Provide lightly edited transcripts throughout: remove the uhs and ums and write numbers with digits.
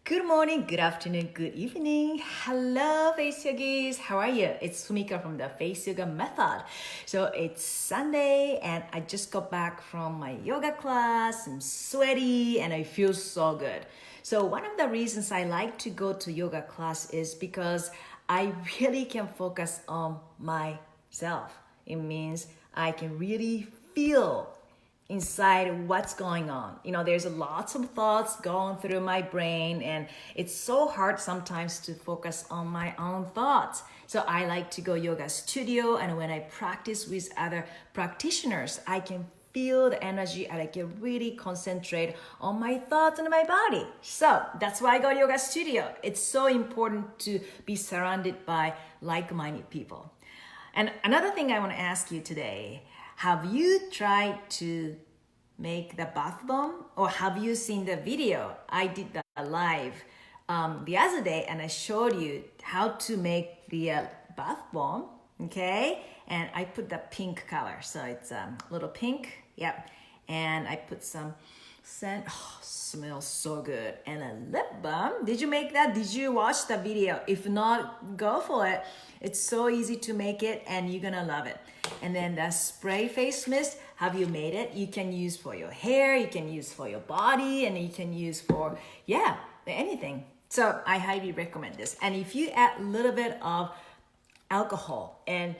Good morning, good afternoon, good evening. Hello, Face Yogis. How are you? It's Sumika from the Face Yoga Method. So it's Sunday and I just got back from my yoga class. I'm sweaty and I feel so good. So one of the reasons I like to go to yoga class is because I really can focus on myself. It means I can really feel inside what's going on. There's lots of thoughts going through my brain and it's so hard sometimes to focus on my own thoughts. So I like to go yoga studio, and when I practice with other practitioners, I can feel the energy and I can really concentrate on my thoughts and my body. So that's why I go to yoga studio. It's so important to be surrounded by like-minded people. And another thing I want to ask you today, have you tried to make the bath bomb, or have you seen the video? I did the live the other day and I showed you how to make the bath bomb, okay? And I put the pink color, so it's a little pink, yep. And I put some scent, smells so good. And a lip balm. Did you make that? Did you watch the video? If not, go for it. It's so easy to make it and you're gonna love it. And then the spray face mist, have you made it? You can use for your hair, you can use for your body, and you can use for, anything. So I highly recommend this. And if you add a little bit of alcohol and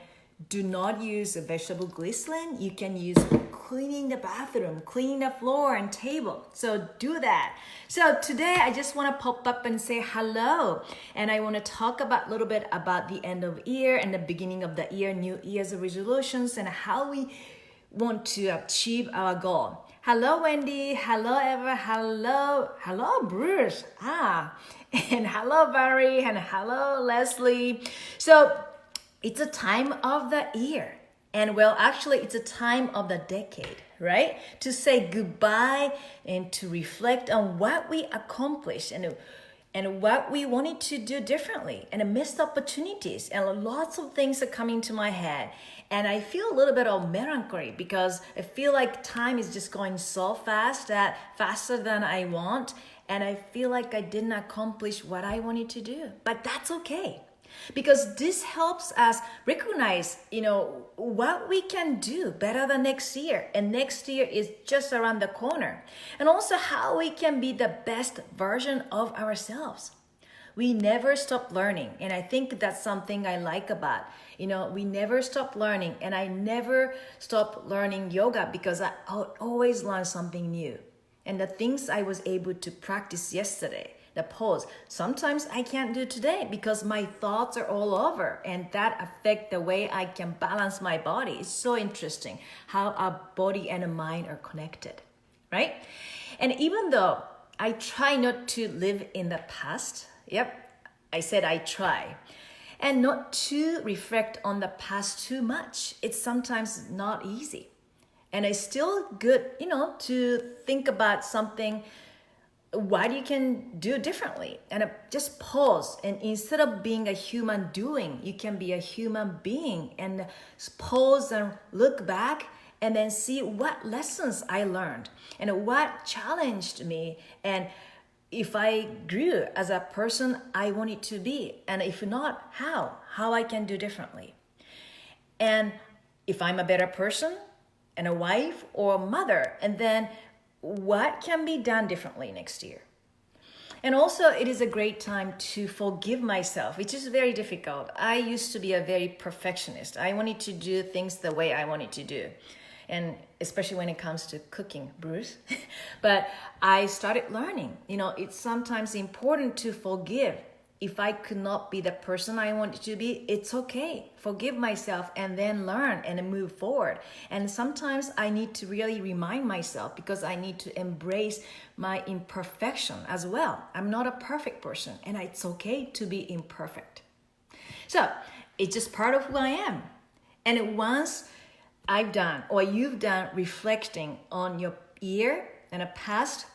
do not use a vegetable glycerin, you can use cleaning the bathroom, cleaning the floor and table. So do that. So today I just want to pop up and say hello. And I want to talk about a little bit about the end of year and the beginning of the year, New Year's resolutions, and how we want to achieve our goal. Hello, Wendy. Hello, Eva. Hello, Bruce. And hello, Barry. And hello, Leslie. So it's a time of the year. And well, actually, it's a time of the decade, right? To say goodbye and to reflect on what we accomplished and what we wanted to do differently and missed opportunities. And lots of things are coming to my head. And I feel a little bit of melancholy because I feel like time is just going so fast, faster than I want. And I feel like I didn't accomplish what I wanted to do. But that's okay. Because this helps us recognize, what we can do better than next year. And next year is just around the corner. And also how we can be the best version of ourselves. We never stop learning. And I think that's something I like about, we never stop learning. And I never stop learning yoga because I always learn something new. And the things I was able to practice yesterday, the pose, sometimes I can't do today because my thoughts are all over, and that affect the way I can balance my body. It's so interesting how our body and mind are connected, right? And even though I try not to live in the past, I said I try, and not to reflect on the past too much. It's sometimes not easy. And it's still good, to think about something what you can do differently, and just pause, and instead of being a human doing, you can be a human being and pause and look back and then see what lessons I learned and what challenged me, and if I grew as a person I wanted to be, and if not, how I can do differently, and if I'm a better person and a wife or mother, and then what can be done differently next year. And also, it is a great time to forgive myself, which is very difficult. I used to be a very perfectionist. I wanted to do things the way I wanted to do, and especially when it comes to cooking, Bruce. But I started learning, it's sometimes important to forgive. If I could not be the person I wanted to be, it's okay. Forgive myself and then learn and move forward. And sometimes I need to really remind myself because I need to embrace my imperfection as well. I'm not a perfect person, and it's okay to be imperfect. So it's just part of who I am. And once I've done or you've done reflecting on your year and a past,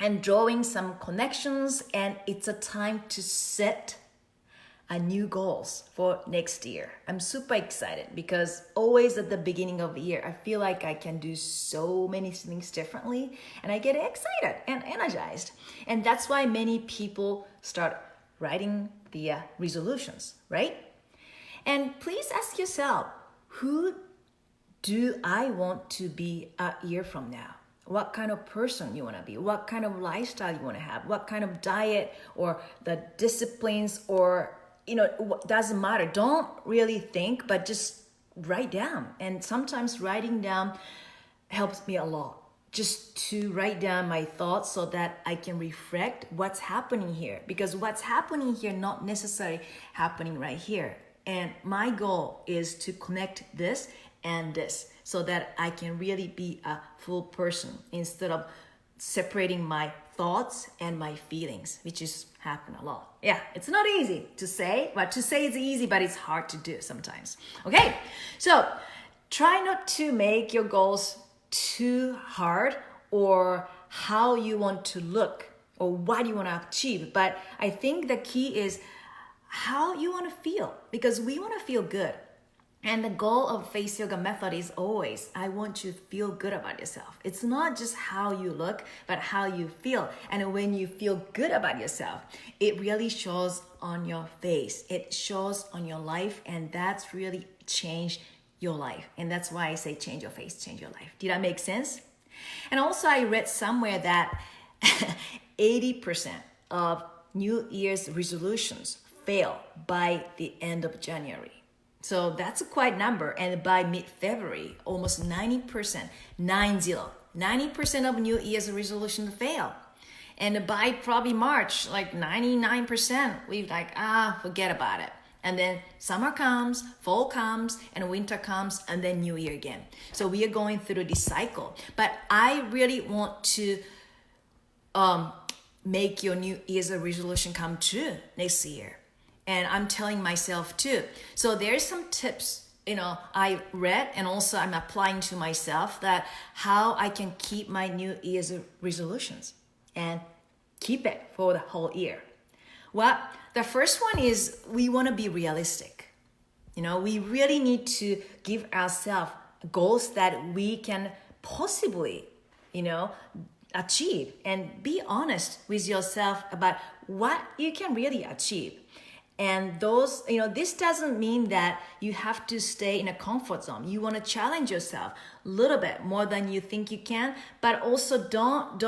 and drawing some connections, and it's a time to set new goals for next year. I'm super excited because always at the beginning of the year, I feel like I can do so many things differently and I get excited and energized. And that's why many people start writing the resolutions, right? And please ask yourself, who do I want to be a year from now? What kind of person you want to be? What kind of lifestyle you want to have? What kind of diet or the disciplines or, doesn't matter. Don't really think, but just write down. And sometimes writing down helps me a lot. Just to write down my thoughts so that I can reflect what's happening here. Because what's happening here not necessarily happening right here. And my goal is to connect this and this so that I can really be a full person instead of separating my thoughts and my feelings, which is happen a lot. Yeah, it's not easy to say, but to say it's easy, but it's hard to do sometimes. Okay, so try not to make your goals too hard or how you want to look or what you want to achieve. But I think the key is how you want to feel, because we want to feel good. And the goal of face yoga method is always, I want you to feel good about yourself. It's not just how you look, but how you feel. And when you feel good about yourself, it really shows on your face. It shows on your life, and that's really changed your life. And that's why I say change your face, change your life. Did that make sense? And also I read somewhere that 80% of New Year's resolutions fail by the end of January. So that's a quite number. And by mid-February, almost 90% of New Year's resolutions fail. And by probably March, like 99%, we're like, forget about it. And then summer comes, fall comes, and winter comes, and then New Year again. So we are going through this cycle. But I really want to make your New Year's resolution come true next year. And I'm telling myself too. So there's some tips, I read and also I'm applying to myself that how I can keep my New Year's resolutions and keep it for the whole year. Well, the first one is we want to be realistic. We really need to give ourselves goals that we can possibly, achieve, and be honest with yourself about what you can really achieve. And those, this doesn't mean that you have to stay in a comfort zone. You want to challenge yourself a little bit more than you think you can, but also don't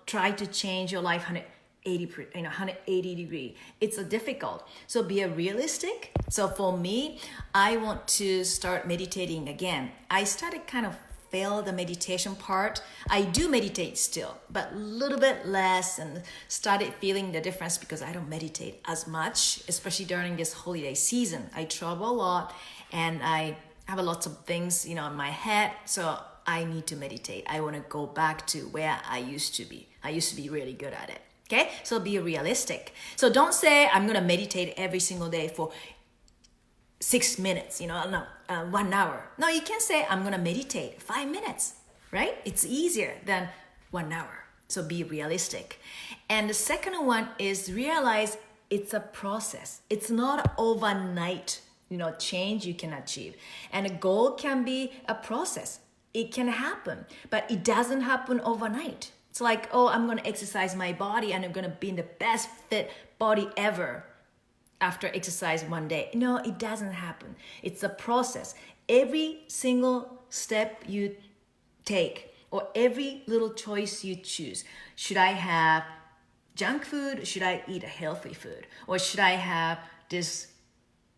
try to change your life 180 degree. It's difficult. So be realistic. So for me, I want to start meditating again. I started kind of fail the meditation part. I do meditate still, but a little bit less, and started feeling the difference because I don't meditate as much, especially during this holiday season. I travel a lot and I have a lot of things, in my head. So I need to meditate. I want to go back to where I used to be. I used to be really good at it. Okay. So be realistic. So don't say I'm going to meditate every single day for 6 minutes, 1 hour. No, you can say I'm going to meditate 5 minutes, right? It's easier than 1 hour. So be realistic. And the second one is realize it's a process. It's not overnight, change you can achieve. And a goal can be a process. It can happen, but it doesn't happen overnight. It's like, I'm going to exercise my body and I'm going to be in the best fit body ever after exercise one day. No, it doesn't happen. It's a process. Every single step you take or every little choice you choose. Should I have junk food? Should I eat a healthy food? Or should I have this,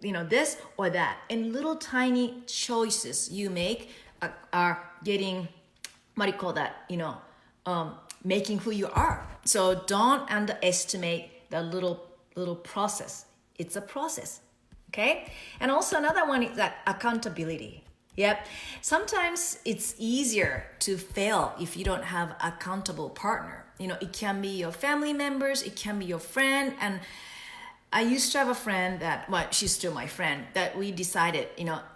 this or that? And little tiny choices you make are getting, making who you are. So don't underestimate the little process. It's a process, okay? And also another one is that accountability. Yep. Sometimes it's easier to fail if you don't have an accountable partner. It can be your family members, it can be your friend. And I used to have a friend she's still my friend, that we decided,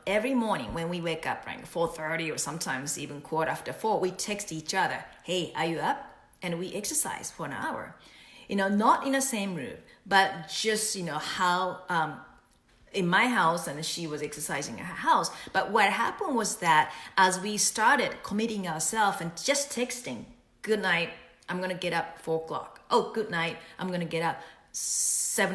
every morning when we wake up, right, 4:30 or sometimes even 4:15, we text each other, hey, are you up? And we exercise for an hour. not in the same room, but just, how in my house, and she was exercising in her house. But what happened was that as we started committing ourselves and just texting, good night, I'm going to get up 4 o'clock. Oh, good night, I'm going to get up 6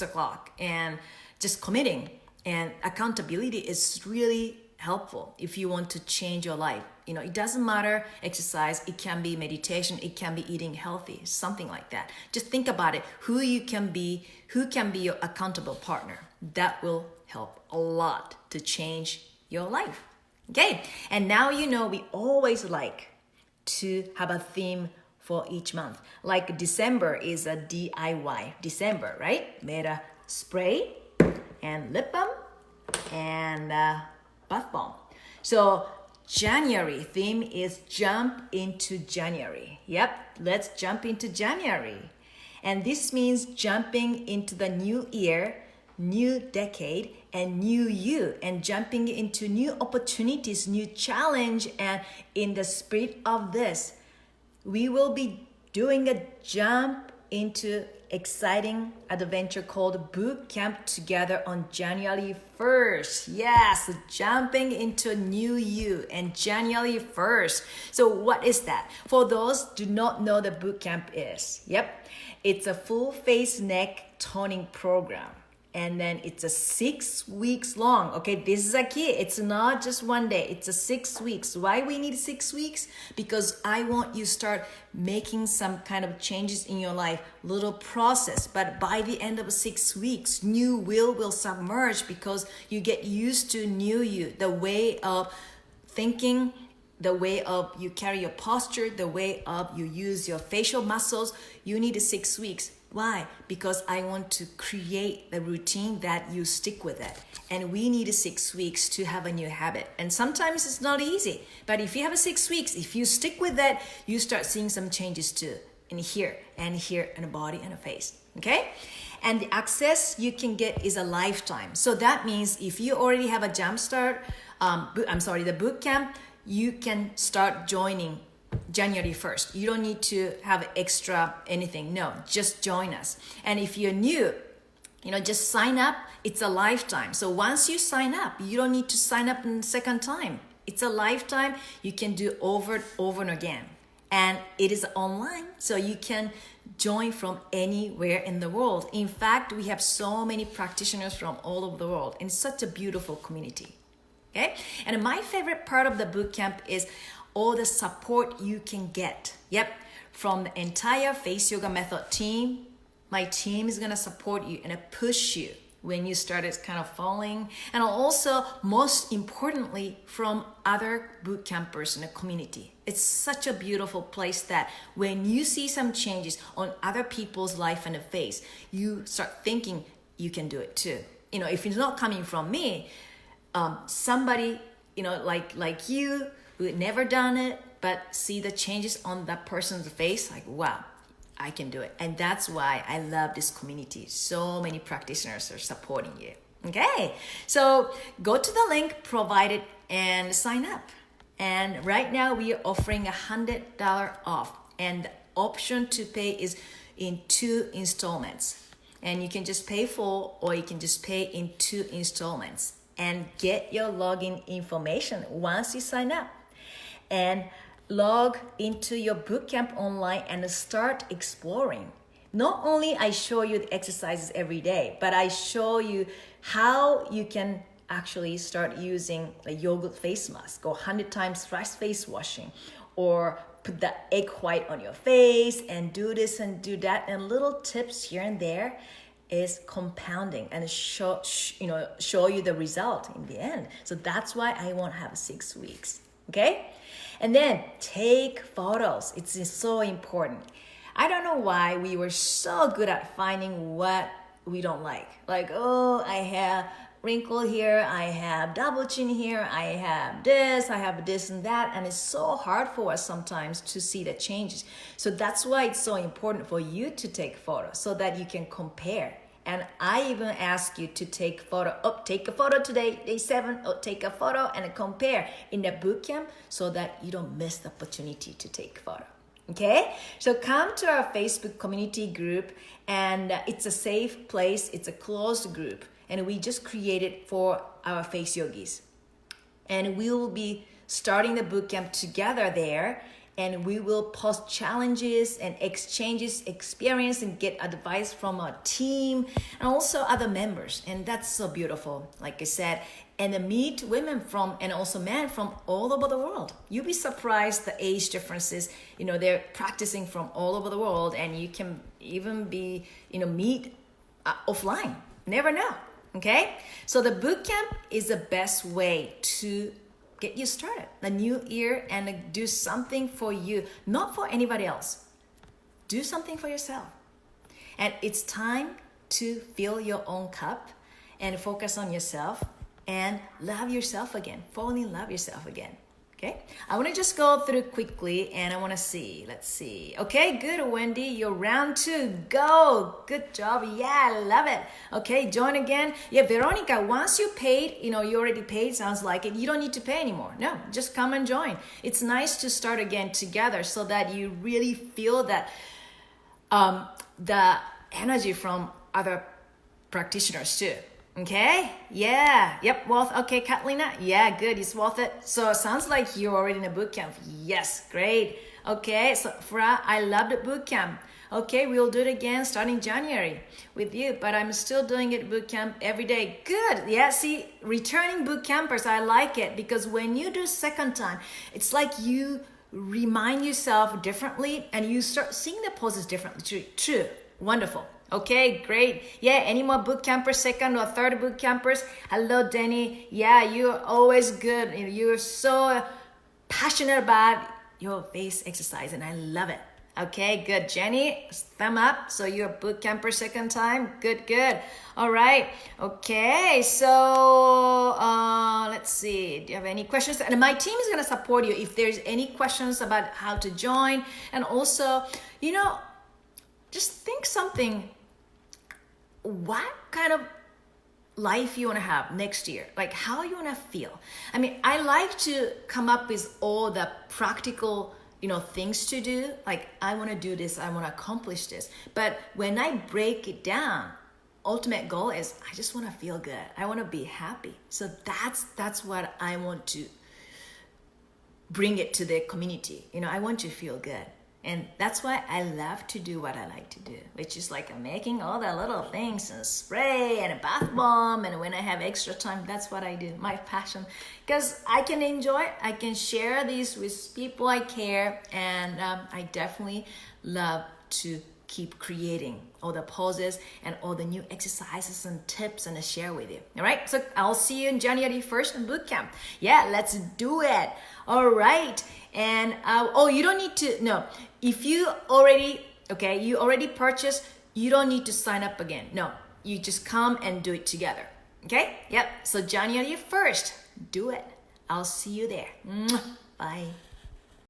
o'clock, and just committing. And accountability is really helpful if you want to change your life. It doesn't matter exercise, it can be meditation, it can be eating healthy, something like that. Just think about it, who can be your accountable partner. That will help a lot to change your life. Okay, and now we always like to have a theme for each month. Like December is a DIY December, right? Made a spray and lip balm and bath bomb. So January theme is jump into January. Yep, let's jump into January. And this means jumping into the new year, new decade, and new you, and jumping into new opportunities, new challenge. And in the spirit of this, we will be doing a jump into exciting adventure called Bootcamp together on January 1st. Yes, jumping into new you and January 1st. So what is that? For those who do not know the Bootcamp is, it's a full face neck toning program. And then it's a 6 weeks long. Okay, this is a key. It's not just one day. It's a 6 weeks. Why we need 6 weeks? Because I want you to start making some kind of changes in your life, little process. But by the end of 6 weeks, new will submerge because you get used to new you, the way of thinking, the way of you carry your posture, the way of you use your facial muscles. You need 6 weeks. Why? Because I want to create the routine that you stick with it. And we need 6 weeks to have a new habit. And sometimes it's not easy. But if you have 6 weeks, if you stick with that, you start seeing some changes too. In here, and the body and the face. Okay? And the access you can get is a lifetime. So that means if you already have a the boot camp, you can start joining January 1st. You don't need to have extra anything. No, just join us. And if you're new, just sign up. It's a lifetime. So once you sign up, you don't need to sign up in the second time. It's a lifetime. You can do over and again. And it is online, so you can join from anywhere in the world. In fact, we have so many practitioners from all over the world. And it's such a beautiful community. Okay? And my favorite part of the bootcamp is all the support you can get. From the entire Face Yoga Method team. My team is going to support you and push you when you started kind of falling. And also, most importantly, from other boot campers in the community. It's such a beautiful place that when you see some changes on other people's life and face, you start thinking you can do it too. If it's not coming from me, somebody, like you, who had never done it, but see the changes on that person's face, like, wow, I can do it. And that's why I love this community. So many practitioners are supporting you. Okay, so go to the link provided and sign up. And right now we are offering $100 off. And the option to pay is in 2 installments. And you can just pay full, or you can just pay in 2 installments. And get your login information once you sign up. And log into your bootcamp online and start exploring. Not only I show you the exercises every day, but I show you how you can actually start using a yogurt face mask, or 100 times fresh face washing, or put the egg white on your face and do this and do that. And little tips here and there is compounding and show you the result in the end. So that's why I want to have 6 weeks. Okay? And then take photos. It's so important. I don't know why we were so good at finding what we don't like. Like, oh, I have wrinkle here, I have double chin here, I have this and that. And it's so hard for us sometimes to see the changes. So that's why it's so important for you to take photos so that you can compare. And I even ask you to take photo. Oh, take a photo today, day 7. Oh, take a photo and compare in the bootcamp so that you don't miss the opportunity to take photo. Okay, so come to our Facebook community group, and it's a safe place. It's a closed group, and we just created for our face yogis. And we will be starting the bootcamp together there, and we will post challenges and exchanges experience and get advice from our team and also other members. And that's so beautiful, like I said, and meet women from and also men from all over the world. You'll be surprised the age differences. They're practicing from all over the world, and you can even be meet offline. Never know. Okay, so the bootcamp is the best way to get you started the new year and do something for you, not for anybody else. Do something for yourself. And it's time to fill your own cup and focus on yourself and love yourself again. Fall in love yourself again. Okay, I want to just go through quickly, and I want to see. Let's see. Okay, good, Wendy. You're round 2. Go. Good job. Yeah, I love it. Okay, join again. Yeah, Veronica, once you paid, you already paid, sounds like it. You don't need to pay anymore. No, just come and join. It's nice to start again together so that you really feel that the energy from other practitioners too. Okay, yeah, yep, worth. Okay, Katlina, yeah, good, it's worth it. So it sounds like you're already in a boot camp. Yes, great. Okay, so Fra, I love the boot camp. Okay, we'll do it again starting January with you, but I'm still doing it boot camp every day. Good, yeah, see, returning boot campers, I like it, because when you do second time, it's like you remind yourself differently and you start seeing the poses differently. True, wonderful. Okay, great. Yeah, any more boot campers, second or third boot campers? Hello, Denny. Yeah, you're always good. You're so passionate about your face exercise, and I love it. Okay, good. Jenny, thumb up. So you're a boot camper second time. Good, good. All right. Okay, so let's see. Do you have any questions? And my team is going to support you if there's any questions about how to join. And also, just think something. What kind of life you want to have next year? Like how you want to feel? I mean, I like to come up with all the practical, things to do. Like I want to do this, I want to accomplish this. But when I break it down, ultimate goal is I just want to feel good. I want to be happy. So that's what I want to bring it to the community. I want you to feel good. And that's why I love to do what I like to do, which is like making all the little things and spray and a bath bomb. And when I have extra time, that's what I do, my passion. Because I can enjoy it. I can share these with people I care. And I definitely love to keep creating all the poses and all the new exercises and tips and share with you. All right, so I'll see you in January 1st in bootcamp. Yeah, let's do it. All right. And you don't need to, no, if you already purchased, you don't need to sign up again. No, you just come and do it together. Okay, yep, so January 1st, do it. I'll see you there. Bye.